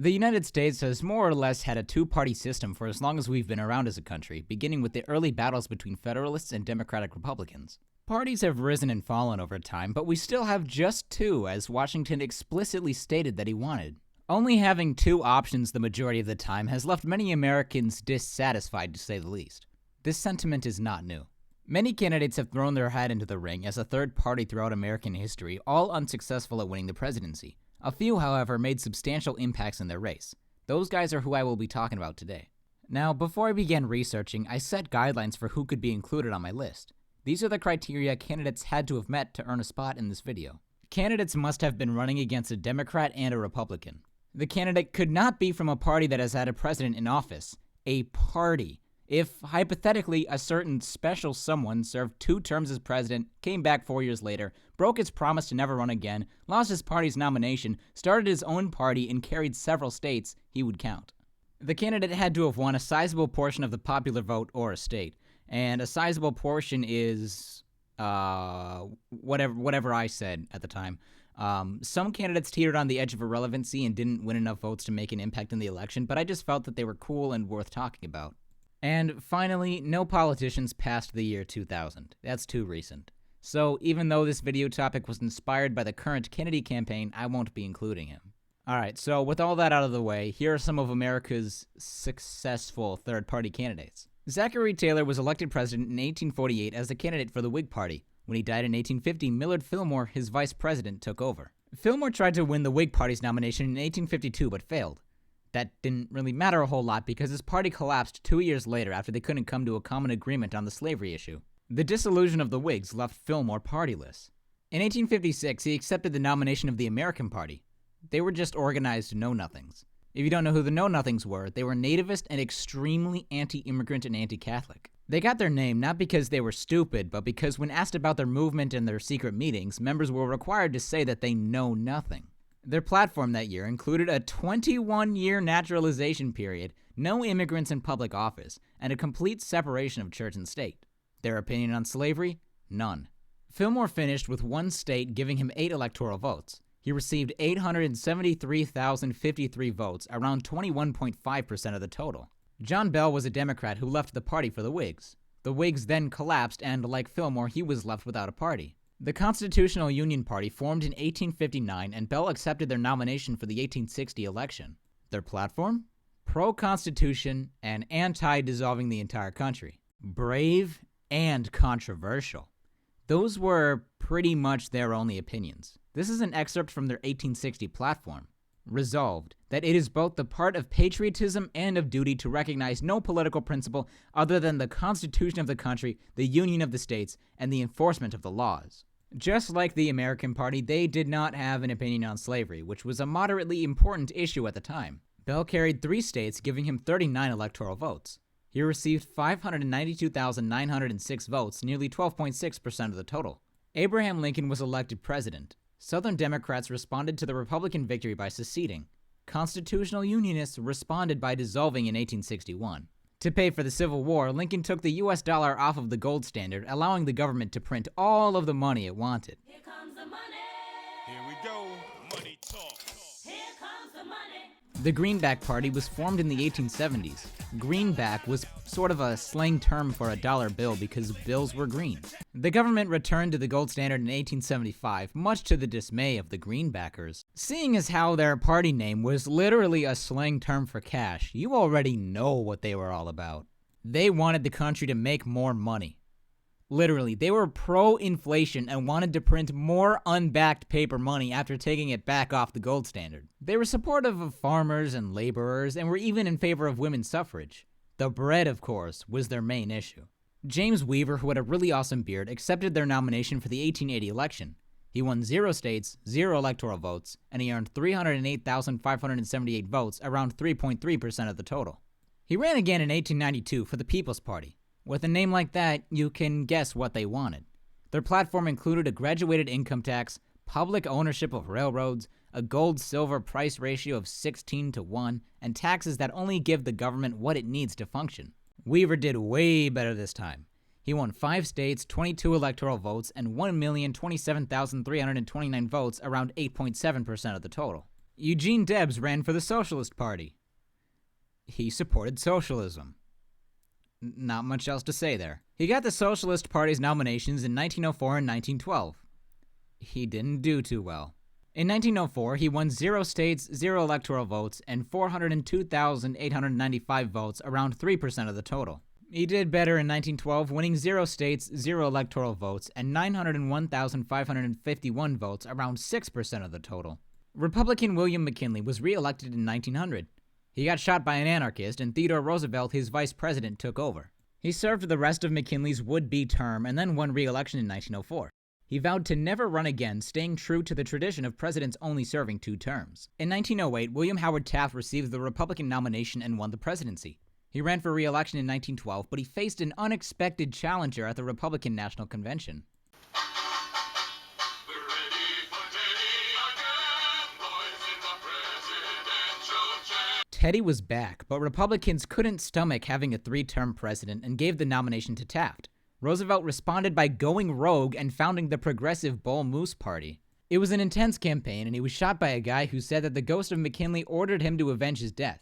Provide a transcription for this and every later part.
The United States has more or less had a two-party system for as long as we've been around as a country, beginning with the early battles between Federalists and Democratic Republicans. Parties have risen and fallen over time, but we still have just two, as Washington explicitly stated that he wanted. Only having two options the majority of the time has left many Americans dissatisfied, to say the least. This sentiment is not new. Many candidates have thrown their hat into the ring as a third party throughout American history, all unsuccessful at winning the presidency. A few, however, made substantial impacts in their race. Those guys are who I will be talking about today. Now, before I began researching, I set guidelines for who could be included on my list. These are the criteria candidates had to have met to earn a spot in this video. Candidates must have been running against a Democrat and a Republican. The candidate could not be from a party that has had a president in office. A party. If, hypothetically, a certain special someone served 2 terms as president, came back 4 years later, broke his promise to never run again, lost his party's nomination, started his own party, and carried several states, he would count. The candidate had to have won a sizable portion of the popular vote or a state, and a sizable portion is, whatever I said at the time. Some candidates teetered on the edge of irrelevancy and didn't win enough votes to make an impact in the election, but I just felt that they were cool and worth talking about. And finally, no politicians past the year 2000. That's too recent. So even though this video topic was inspired by the current Kennedy campaign, I won't be including him. Alright, so with all that out of the way, here are some of America's successful third-party candidates. Zachary Taylor was elected president in 1848 as the candidate for the Whig Party. When he died in 1850, Millard Fillmore, his vice president, took over. Fillmore tried to win the Whig Party's nomination in 1852 but failed. That didn't really matter a whole lot because his party collapsed 2 years later after they couldn't come to a common agreement on the slavery issue. The dissolution of the Whigs left Fillmore partyless. In 1856, he accepted the nomination of the American Party. They were just organized know-nothings. If you don't know who the know-nothings were, they were nativist and extremely anti-immigrant and anti-Catholic. They got their name not because they were stupid, but because when asked about their movement and their secret meetings, members were required to say that they know nothing. Their platform that year included a 21-year naturalization period, no immigrants in public office, and a complete separation of church and state. Their opinion on slavery? None. Fillmore finished with one state giving him 8 electoral votes. He received 873,053 votes, around 21.5% of the total. John Bell was a Democrat who left the party for the Whigs. The Whigs then collapsed and, like Fillmore, he was left without a party. The Constitutional Union Party formed in 1859 and Bell accepted their nomination for the 1860 election. Their platform? Pro-Constitution and anti-dissolving the entire country. Brave and controversial. Those were pretty much their only opinions. This is an excerpt from their 1860 platform. Resolved, that it is both the part of patriotism and of duty to recognize no political principle other than the Constitution of the country, the Union of the States, and the enforcement of the laws. Just like the American Party, they did not have an opinion on slavery, which was a moderately important issue at the time. Bell carried 3 states, giving him 39 electoral votes. He received 592,906 votes, nearly 12.6% of the total. Abraham Lincoln was elected president. Southern Democrats responded to the Republican victory by seceding. Constitutional Unionists responded by dissolving in 1861. To pay for the Civil War, Lincoln took the US dollar off of the gold standard, allowing the government to print all of the money it wanted. Here comes the money. Here we go. Money talk. Here comes the money. The Greenback Party was formed in the 1870s. Greenback was sort of a slang term for a dollar bill because bills were green. The government returned to the gold standard in 1875, much to the dismay of the Greenbackers. Seeing as how their party name was literally a slang term for cash, you already know what they were all about. They wanted the country to make more money. Literally, they were pro-inflation and wanted to print more unbacked paper money after taking it back off the gold standard. They were supportive of farmers and laborers and were even in favor of women's suffrage. The bread, of course, was their main issue. James Weaver, who had a really awesome beard, accepted their nomination for the 1880 election. He won 0 states, 0 electoral votes, and he earned 308,578 votes, around 3.3% of the total. He ran again in 1892 for the People's Party. With a name like that, you can guess what they wanted. Their platform included a graduated income tax, public ownership of railroads, a gold-silver price ratio of 16:1, and taxes that only give the government what it needs to function. Weaver did way better this time. He won 5 states, 22 electoral votes, and 1,027,329 votes, around 8.7% of the total. Eugene Debs ran for the Socialist Party. He supported socialism. Not much else to say there. He got the Socialist Party's nominations in 1904 and 1912. He didn't do too well. In 1904, he won 0 states, 0 electoral votes, and 402,895 votes, around 3% of the total. He did better in 1912, winning 0 states, 0 electoral votes, and 901,551 votes, around 6% of the total. Republican William McKinley was re-elected in 1900. He got shot by an anarchist, and Theodore Roosevelt, his vice president, took over. He served the rest of McKinley's would-be term and then won re-election in 1904. He vowed to never run again, staying true to the tradition of presidents only serving 2 terms. In 1908, William Howard Taft received the Republican nomination and won the presidency. He ran for re-election in 1912, but he faced an unexpected challenger at the Republican National Convention. Teddy was back, but Republicans couldn't stomach having a 3-term president and gave the nomination to Taft. Roosevelt responded by going rogue and founding the Progressive Bull Moose Party. It was an intense campaign, and he was shot by a guy who said that the ghost of McKinley ordered him to avenge his death.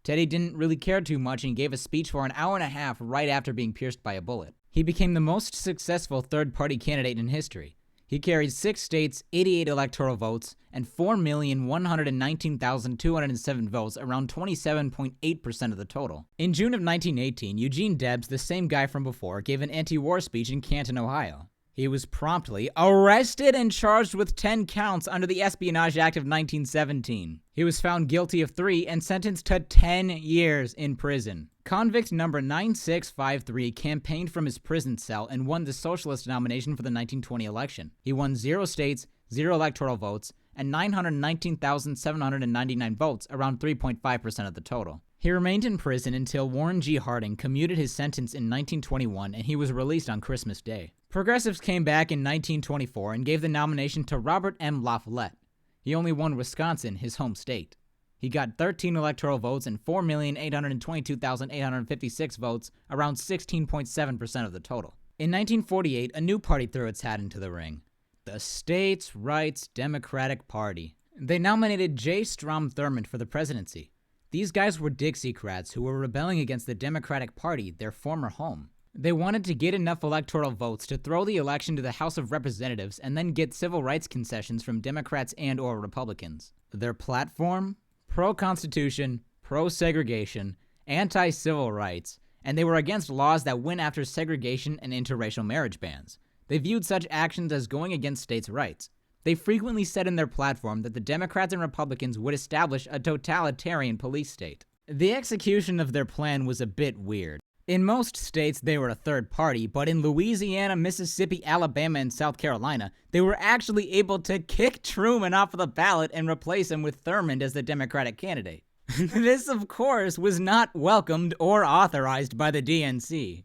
Teddy didn't really care too much and gave a speech for an hour and a half right after being pierced by a bullet. He became the most successful third-party candidate in history. He carried 6 states, 88 electoral votes, and 4,119,207 votes, around 27.8% of the total. In June of 1918, Eugene Debs, the same guy from before, gave an anti-war speech in Canton, Ohio. He was promptly arrested and charged with 10 counts under the Espionage Act of 1917. He was found guilty of 3 and sentenced to 10 years in prison. Convict number 9653 campaigned from his prison cell and won the Socialist nomination for the 1920 election. He won 0 states, 0 electoral votes, and 919,799 votes, around 3.5% of the total. He remained in prison until Warren G. Harding commuted his sentence in 1921, and he was released on Christmas Day. Progressives came back in 1924 and gave the nomination to Robert M. LaFollette. He only won Wisconsin, his home state. He got 13 electoral votes and 4,822,856 votes, around 16.7% of the total. In 1948, a new party threw its hat into the ring. The States' Rights Democratic Party. They nominated J. Strom Thurmond for the presidency. These guys were Dixiecrats who were rebelling against the Democratic Party, their former home. They wanted to get enough electoral votes to throw the election to the House of Representatives and then get civil rights concessions from Democrats and/or Republicans. Their platform? Pro-Constitution, pro-segregation, anti-civil rights, and they were against laws that went after segregation and interracial marriage bans. They viewed such actions as going against states' rights. They frequently said in their platform that the Democrats and Republicans would establish a totalitarian police state. The execution of their plan was a bit weird. In most states, they were a third party, but in Louisiana, Mississippi, Alabama, and South Carolina, they were actually able to kick Truman off of the ballot and replace him with Thurmond as the Democratic candidate. This, of course, was not welcomed or authorized by the DNC.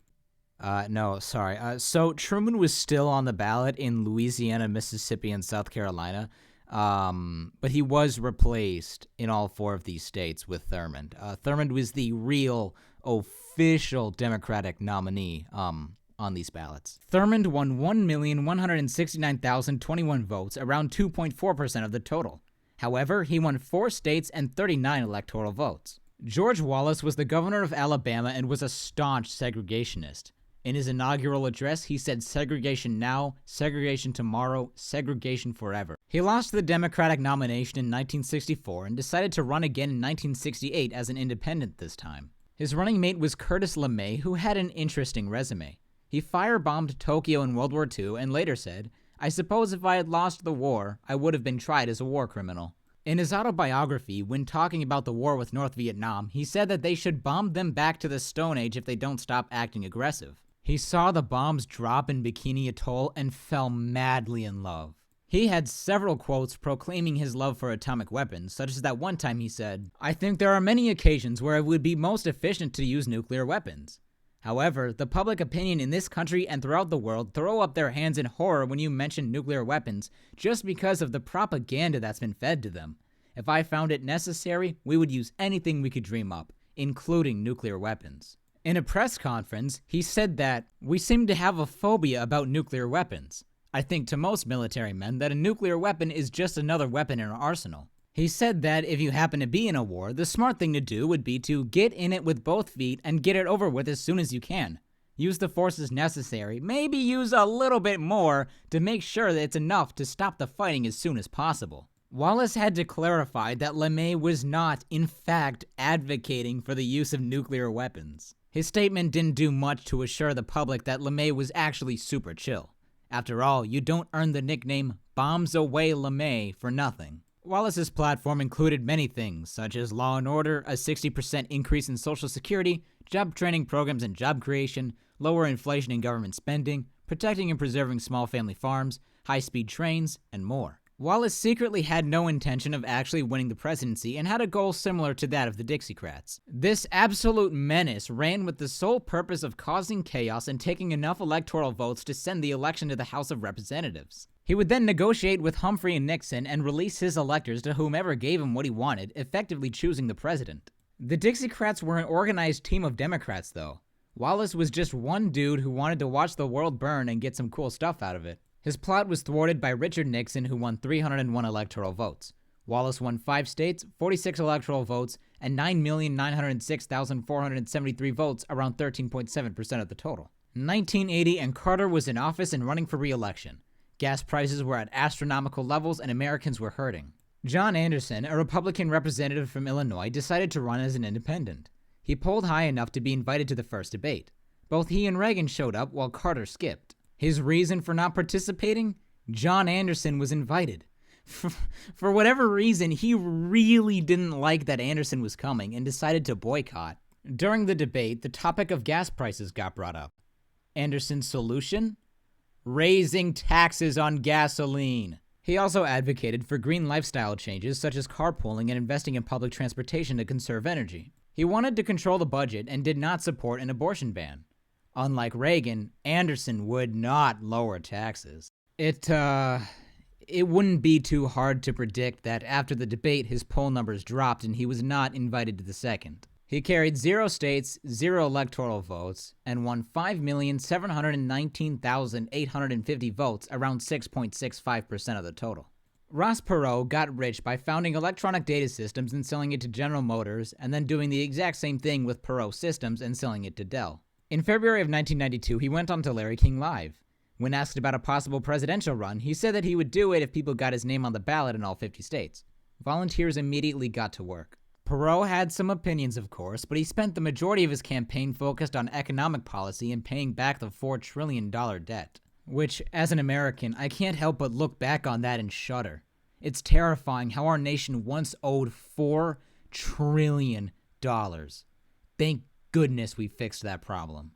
So Truman was still on the ballot in Louisiana, Mississippi, and South Carolina, but he was replaced in all 4 of these states with Thurmond. Thurmond was the real official Democratic nominee on these ballots. Thurmond won 1,169,021 votes, around 2.4% of the total. However, he won 4 states and 39 electoral votes. George Wallace was the governor of Alabama and was a staunch segregationist. In his inaugural address, he said segregation now, segregation tomorrow, segregation forever. He lost the Democratic nomination in 1964 and decided to run again in 1968 as an independent this time. His running mate was Curtis LeMay, who had an interesting resume. He firebombed Tokyo in World War II and later said, "I suppose if I had lost the war, I would have been tried as a war criminal." In his autobiography, when talking about the war with North Vietnam, he said that they should bomb them back to the Stone Age if they don't stop acting aggressive. He saw the bombs drop in Bikini Atoll and fell madly in love. He had several quotes proclaiming his love for atomic weapons, such as that one time he said, "I think there are many occasions where it would be most efficient to use nuclear weapons. However, the public opinion in this country and throughout the world throw up their hands in horror when you mention nuclear weapons just because of the propaganda that's been fed to them. If I found it necessary, we would use anything we could dream up, including nuclear weapons." In a press conference, he said that, "We seem to have a phobia about nuclear weapons. I think to most military men that a nuclear weapon is just another weapon in our arsenal. He said that if you happen to be in a war, the smart thing to do would be to get in it with both feet and get it over with as soon as you can. Use the forces necessary, maybe use a little bit more to make sure that it's enough to stop the fighting as soon as possible. Wallace had to clarify that LeMay was not, in fact, advocating for the use of nuclear weapons. His statement didn't do much to assure the public that LeMay was actually super chill. After all, you don't earn the nickname Bombs Away LeMay for nothing. Wallace's platform included many things, such as law and order, a 60% increase in Social Security, job training programs and job creation, lower inflation in government spending, protecting and preserving small family farms, high-speed trains, and more. Wallace secretly had no intention of actually winning the presidency and had a goal similar to that of the Dixiecrats. This absolute menace ran with the sole purpose of causing chaos and taking enough electoral votes to send the election to the House of Representatives. He would then negotiate with Humphrey and Nixon and release his electors to whomever gave him what he wanted, effectively choosing the president. The Dixiecrats were an organized team of Democrats, though. Wallace was just one dude who wanted to watch the world burn and get some cool stuff out of it. His plot was thwarted by Richard Nixon, who won 301 electoral votes. Wallace won 5 states, 46 electoral votes, and 9,906,473 votes, around 13.7% of the total. 1980, and Carter was in office and running for re-election. Gas prices were at astronomical levels and Americans were hurting. John Anderson, a Republican representative from Illinois, decided to run as an independent. He polled high enough to be invited to the first debate. Both he and Reagan showed up while Carter skipped. His reason for not participating? John Anderson was invited. For whatever reason, he really didn't like that Anderson was coming and decided to boycott. During the debate, the topic of gas prices got brought up. Anderson's solution? Raising taxes on gasoline. He also advocated for green lifestyle changes such as carpooling and investing in public transportation to conserve energy. He wanted to control the budget and did not support an abortion ban. Unlike Reagan, Anderson would not lower taxes. It wouldn't be too hard to predict that after the debate his poll numbers dropped and he was not invited to the second. He carried 0 states, 0 electoral votes, and won 5,719,850 votes, around 6.65% of the total. Ross Perot got rich by founding Electronic Data Systems and selling it to General Motors, and then doing the exact same thing with Perot Systems and selling it to Dell. In February of 1992, he went on to Larry King Live. When asked about a possible presidential run, he said that he would do it if people got his name on the ballot in all 50 states. Volunteers immediately got to work. Perot had some opinions, of course, but he spent the majority of his campaign focused on economic policy and paying back the $4 trillion debt. Which, as an American, I can't help but look back on that and shudder. It's terrifying how our nation once owed $4 trillion. Thank goodness we fixed that problem.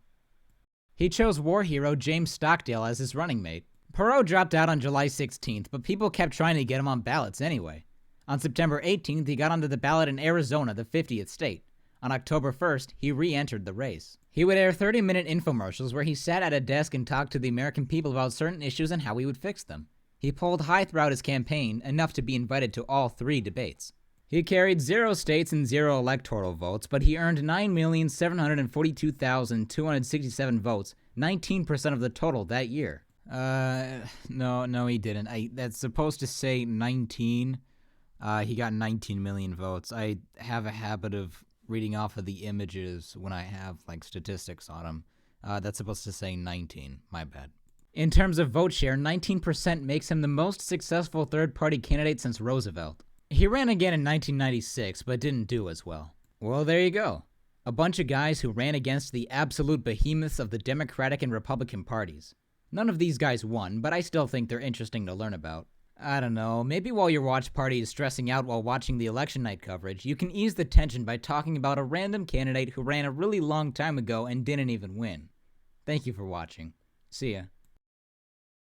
He chose war hero James Stockdale as his running mate. Perot dropped out on July 16th, but people kept trying to get him on ballots anyway. On September 18th, he got onto the ballot in Arizona, the 50th state. On October 1st, he re-entered the race. He would air 30-minute infomercials where he sat at a desk and talked to the American people about certain issues and how he would fix them. He polled high throughout his campaign, enough to be invited to all 3 debates. He carried 0 states and 0 electoral votes, but he earned 9,742,267 votes, 19% of the total that year. No, he didn't. That's supposed to say 19. He got 19 million votes. I have a habit of reading off of the images when I have, statistics on them. That's supposed to say 19. My bad. In terms of vote share, 19% makes him the most successful third-party candidate since Roosevelt. He ran again in 1996, but didn't do as well. Well, there you go. A bunch of guys who ran against the absolute behemoths of the Democratic and Republican parties. None of these guys won, but I still think they're interesting to learn about. I don't know, maybe while your watch party is stressing out while watching the election night coverage, you can ease the tension by talking about a random candidate who ran a really long time ago and didn't even win. Thank you for watching. See ya.